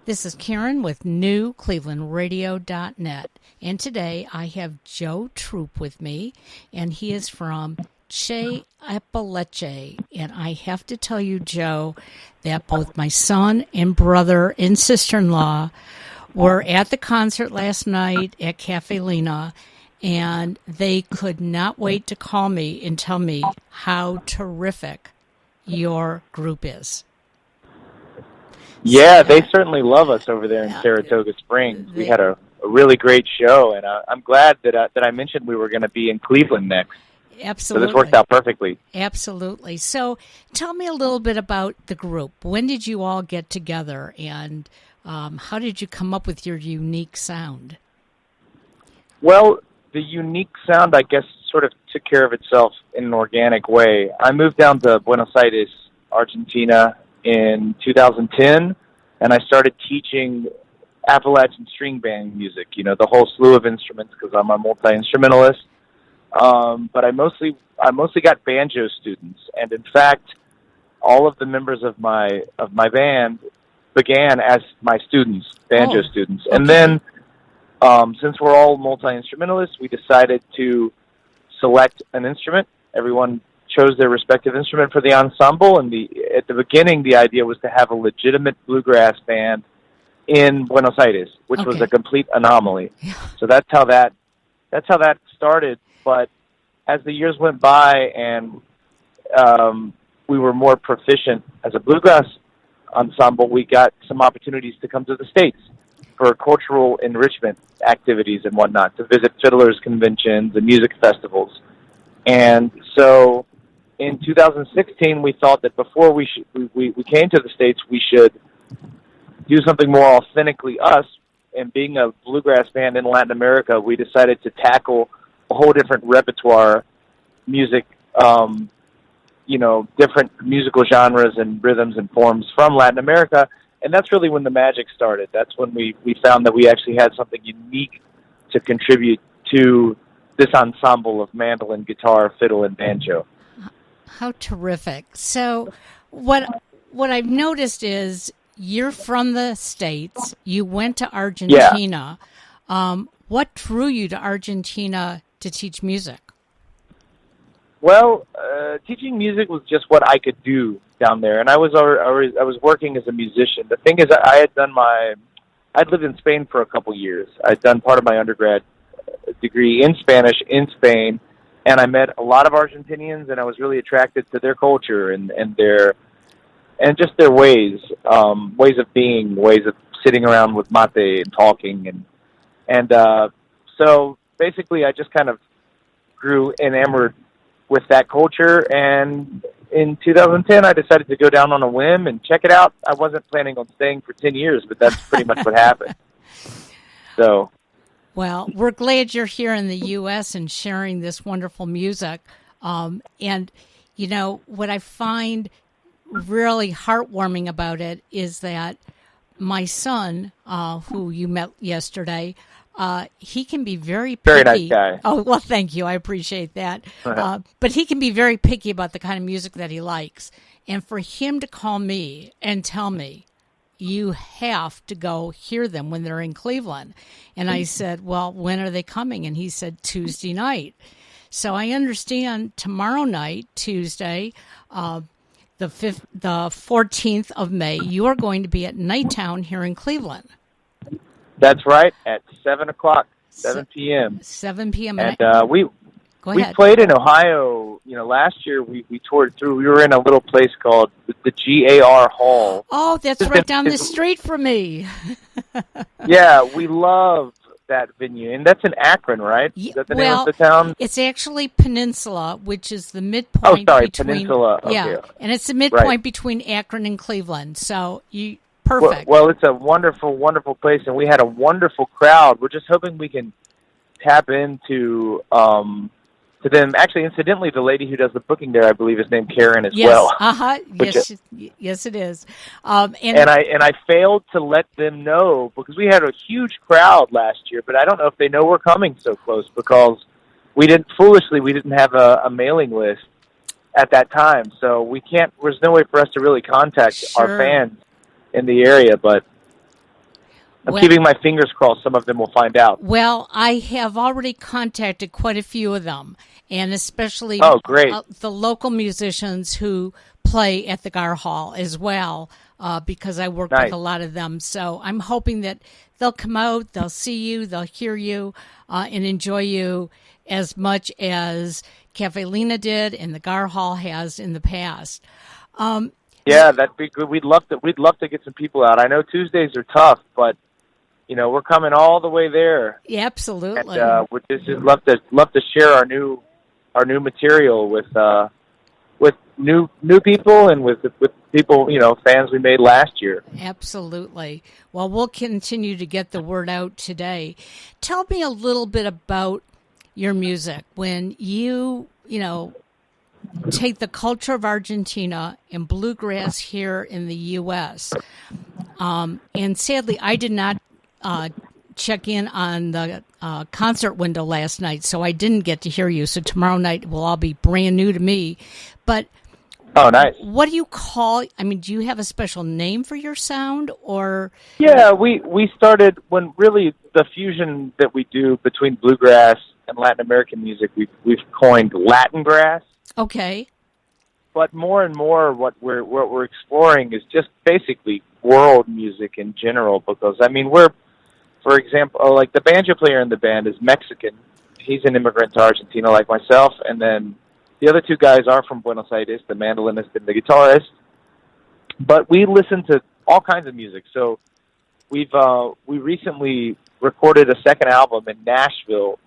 This is Karen with NewClevelandRadio.net, and today I have Joe Troop with me, and he is from Apalache. And I have to tell you, Joe, that both my son and brother and sister-in-law were at the concert last night at Cafe Lena, and they could not wait to call me and tell me how terrific your group is. Yeah, they certainly love us over there in Saratoga Springs. We had a really great show, and I'm glad that I mentioned we were going to be in Cleveland next. Absolutely. So this worked out perfectly. Absolutely. So tell me a little bit about the group. When did you all get together, and how did you come up with your unique sound? Well, the unique sound, I guess, sort of took care of itself in an organic way. I moved down to Buenos Aires, Argentina, in 2010, and I started teaching Appalachian string band music, the whole slew of instruments, because I'm a multi-instrumentalist. But I mostly got banjo students, and in fact, all of the members of my band began as my students, banjo students. And then, since we're all multi-instrumentalists, we decided to select an instrument. Everyone chose their respective instrument for the ensemble, and at the beginning, the idea was to have a legitimate bluegrass band in Buenos Aires, which was a complete anomaly. Yeah. So that's how that started. But as the years went by and we were more proficient as a bluegrass ensemble, we got some opportunities to come to the States for cultural enrichment activities and whatnot, to visit fiddlers' conventions and music festivals. And so in 2016, we thought that before we came to the States, we should do something more authentically us. And being a bluegrass band in Latin America, we decided to tackle a whole different repertoire, music, different musical genres and rhythms and forms from Latin America. And that's really when the magic started. That's when we found that we actually had something unique to contribute to this ensemble of mandolin, guitar, fiddle, and banjo. How terrific. So what I've noticed is you're from the States. You went to Argentina. Yeah. What drew you to Argentina to teach music? Well, teaching music was just what I could do down there, and I was working as a musician. The thing is, I'd lived in Spain for a couple years. I'd done part of my undergrad degree in Spanish in Spain, and I met a lot of Argentinians, and I was really attracted to their culture and just their ways of being, ways of sitting around with mate and talking, and so basically I just kind of grew enamored with that culture, and in 2010 I decided to go down on a whim and check it out. I wasn't planning on staying for 10 years, but that's pretty much what happened. So, well, we're glad you're here in the U.S. and sharing this wonderful music. And, what I find really heartwarming about it is that my son, who you met yesterday, he can be very picky. Very nice guy. Oh, well, thank you. I appreciate that. But he can be very picky about the kind of music that he likes. And for him to call me and tell me, you have to go hear them when they're in Cleveland. And I said, well, when are they coming? And he said, Tuesday night. So I understand tomorrow night, Tuesday, the 14th of May, you are going to be at Nighttown here in Cleveland. That's right, at 7 o'clock, 7 p.m. 7 p.m. And we ahead. Played in Ohio. Last year we toured through. We were in a little place called the GAR Hall. Oh, that's right down the street from me. Yeah, we love that venue. And that's in Akron, right? Is that the name of the town? It's actually Peninsula, which is the midpoint between... Peninsula. Okay. Yeah, and it's the midpoint between Akron and Cleveland. So perfect. Well, it's a wonderful, wonderful place, and we had a wonderful crowd. We're just hoping we can tap into to them. Actually, incidentally, the lady who does the booking there, I believe, is named Karen as well. Yes, it is. And I failed to let them know because we had a huge crowd last year, but I don't know if they know we're coming so close because we didn't have a mailing list at that time, so there's no way for us to really contact our fans in the area, but I'm keeping my fingers crossed some of them will find out. Well, I have already contacted quite a few of them, and especially great. The local musicians who play at the Gar Hall as well, because I work with a lot of them. So I'm hoping that they'll come out, they'll see you, they'll hear you, and enjoy you as much as Cafe Lena did and the Gar Hall has in the past. Yeah, that'd be good. We'd love to get some people out. I know Tuesdays are tough, but we're coming all the way there. Yeah, absolutely. And we'd just love to share our new material with new people and with people, fans we made last year. Absolutely. Well, we'll continue to get the word out today. Tell me a little bit about your music. When you take the culture of Argentina and bluegrass here in the U.S., and sadly, I did not check in on the concert window last night, so I didn't get to hear you. So tomorrow night will all be brand new to me. But oh, nice. What do you call? I mean, do you have a special name for your sound, or? Yeah, we started when really the fusion that we do between bluegrass and Latin American music. We've coined Latin grass. Okay. But more and more, what we're exploring is just basically world music in general. Because for example, like the banjo player in the band is Mexican. He's an immigrant to Argentina, like myself, and then the other two guys are from Buenos Aires, the mandolinist and the guitarist. But we listen to all kinds of music. So we recently recorded a second album in Nashville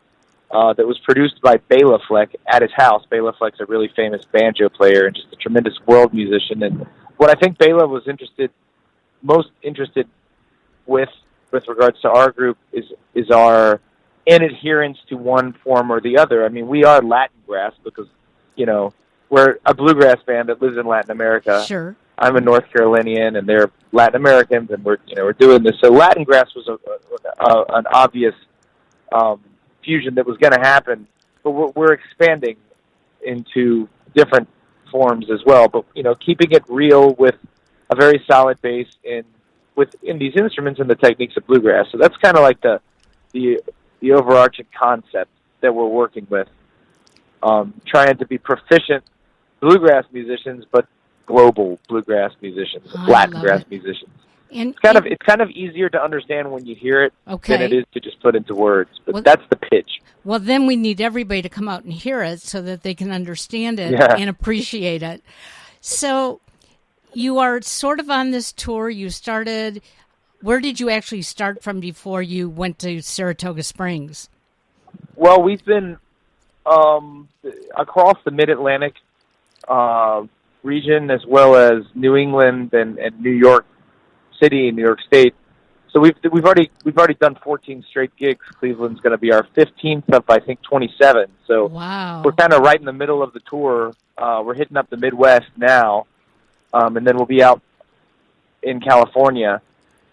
that was produced by Bela Fleck at his house. Bela Fleck's a really famous banjo player and just a tremendous world musician. And what I think Bela was most interested with regards to our group is our inadherence to one form or the other. I mean, we are Latin grass because, we're a bluegrass band that lives in Latin America. Sure. I'm a North Carolinian, and they're Latin Americans, and we're doing this. So Latin grass was an obvious fusion that was going to happen, but we're expanding into different forms as well. But keeping it real with a very solid bass in these instruments and the techniques of bluegrass. So that's kind of like the overarching concept that we're working with. Trying to be proficient bluegrass musicians, but global bluegrass musicians, Latin grass musicians. And it's kind of easier to understand when you hear it than it is to just put into words. But that's the pitch. Well, then we need everybody to come out and hear it so that they can understand it and appreciate it. So you are sort of on this tour. You started. Where did you actually start from before you went to Saratoga Springs? Well, we've been across the Mid-Atlantic region, as well as New England and New York City, New York State. So we've already done 14 straight gigs. Cleveland's going to be our 15th of I think 27. So wow. We're kind of right in the middle of the tour. We're hitting up the Midwest now, and then we'll be out in California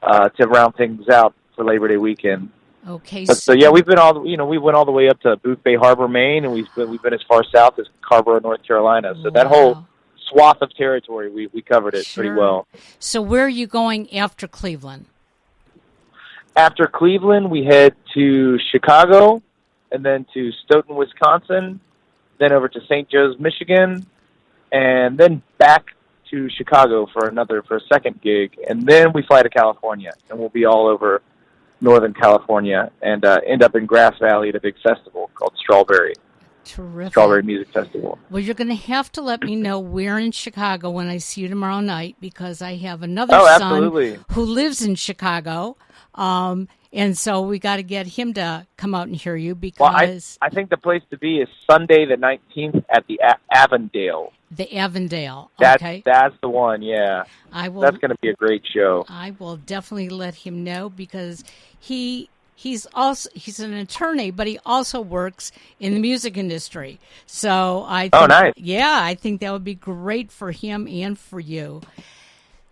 to round things out for Labor Day weekend. Okay. So yeah, we went all the way up to Booth Bay Harbor, Maine, and we've been as far south as Carrboro, North Carolina. So that whole swath of territory, we covered it pretty well. So where are you going after Cleveland? After Cleveland, we head to Chicago, and then to Stoughton, Wisconsin, then over to St. Joe's, Michigan, and then back to Chicago for a second gig, and then we fly to California, and we'll be all over Northern California and end up in Grass Valley at a big festival called Strawberry. Terrific. Strawberry Music Festival. Well, you're going to have to let me know where in Chicago when I see you tomorrow night, because I have another son who lives in Chicago. And so we got to get him to come out and hear you because... Well, I think the place to be is Sunday the 19th at the Avondale. The Avondale, okay. That's the one, yeah. That's going to be a great show. I will definitely let him know because he's an attorney, but he also works in the music industry. So I think, nice. Yeah, I think that would be great for him and for you.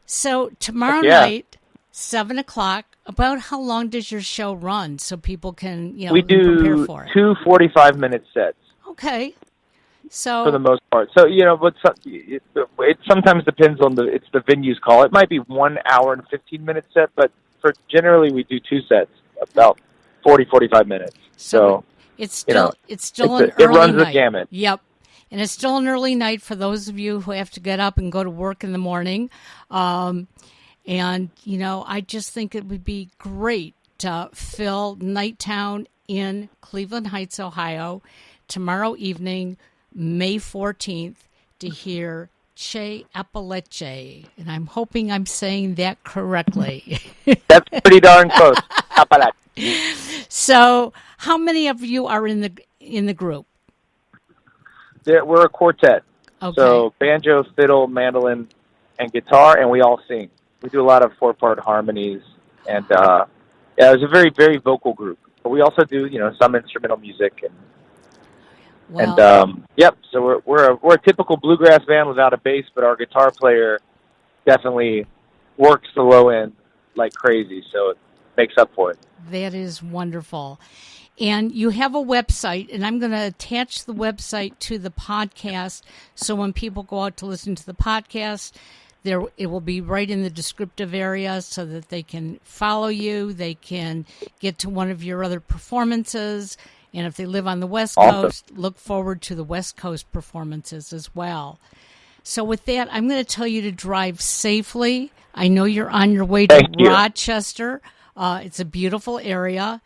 So tomorrow night, 7:00. About how long does your show run so people can we prepare for it? We do 2 45-minute sets. Okay. So for the most part. So, but it sometimes depends on the venue's call. It might be 1 hour and 15-minute set, but generally we do 2 sets, about 40-45 minutes. So it's still an it early runs night. the gamut. Yep. And it's still an early night for those of you who have to get up and go to work in the morning. And, I just think it would be great to fill Nighttown in Cleveland Heights, Ohio, tomorrow evening, May 14th, to hear Che Apalache. And I'm hoping I'm saying that correctly. That's pretty darn close. Apalache. So how many of you are in the group? We're a quartet. Okay. So banjo, fiddle, mandolin, and guitar, and we all sing. We do a lot of 4-part harmonies, and it's a very, very vocal group. But we also do, some instrumental music, So we're a typical bluegrass band without a bass, but our guitar player definitely works the low end like crazy, so it makes up for it. That is wonderful. And you have a website, and I'm going to attach the website to the podcast, so when people go out to listen to the podcast, it will be right in the descriptive area so that they can follow you, they can get to one of your other performances, and if they live on the West Coast, look forward to the West Coast performances as well. So with that, I'm going to tell you to drive safely. I know you're on your way to Rochester. It's a beautiful area.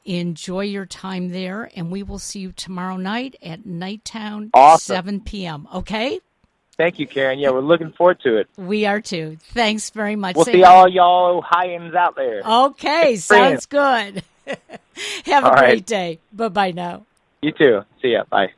Enjoy your time there, and we will see you tomorrow night at Nighttown, 7 p.m., okay? Thank you, Karen. Yeah, we're looking forward to it. We are too. Thanks very much. We'll see all y'all Ohioans out there. Okay, sounds good. Have a great day. Bye-bye now. You too. See ya. Bye.